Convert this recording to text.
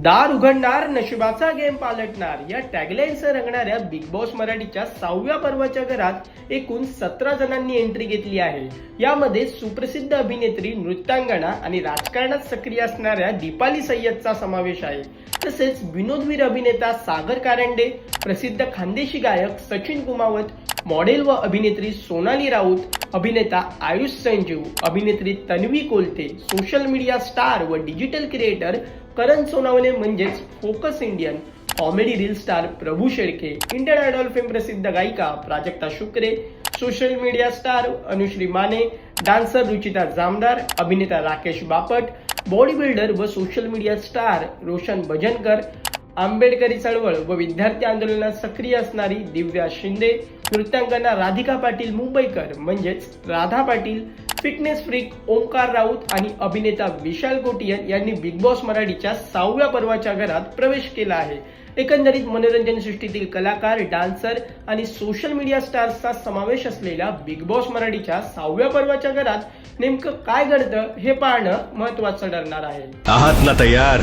दार उघडणार नशिबाचा गेम पालटणार या टॅगलाईनसह रंगणाऱ्या बिग बॉस मराठीच्या 6व्या पर्वाच्या घरात एकूण 17 जणांनी एंट्री घेतली आहे। यामध्ये सुप्रसिद्ध अभिनेत्री, नृत्यांगना आणि राजकारणात सक्रिय असणाऱ्या दीपाली सय्यदचा समावेश आहे। तसेच विनोदवीर अभिनेता सागर कारंडे, प्रसिद्ध खानदेशी गायक सचिन कुमावत, मॉडेल व अभिनेत्री सोनाली राऊत, अभिनेता आयुष संजीव, अभिनेत्री Tanvi Kolte, social media star व डिजिटल क्रिएटर करण सोनावणे म्हणजेच focus Indian, comedy reel star Prabhu Shelke, Indian Idol fame प्रसिद्ध गायिका Prajakta Shukre, social media star Anushree Mane, dancer Ruchita Jamdar, अभिनेता राकेश बापट, बॉडी बिल्डर व social media star Roshan Bhajankar, आंबेडकरी चळवळ व विद्यार्थी आंदोलनात सक्रिय असणारी दिव्या शिंदे, नृत्यांगना राधिका पाटील मुंबईकर म्हणजेच राधा पाटील, फिटनेस फ्रीक ओंकार राऊत आणि अभिनेता विशाल कोटियन यांनी बिग बॉस मराठीच्या 6व्या पर्वाच्या घरात प्रवेश केला आहे। एकंदरीत मनोरंजन सृष्टीतील कलाकार, डान्सर आणि सोशल मीडिया स्टार्सचा समावेश असलेल्या बिग बॉस मराठीच्या 6व्या पर्वाच्या घरात नेमकं काय घडतं हे पाहणं महत्त्वाचं ठरणार आहे। आहात ना तयार?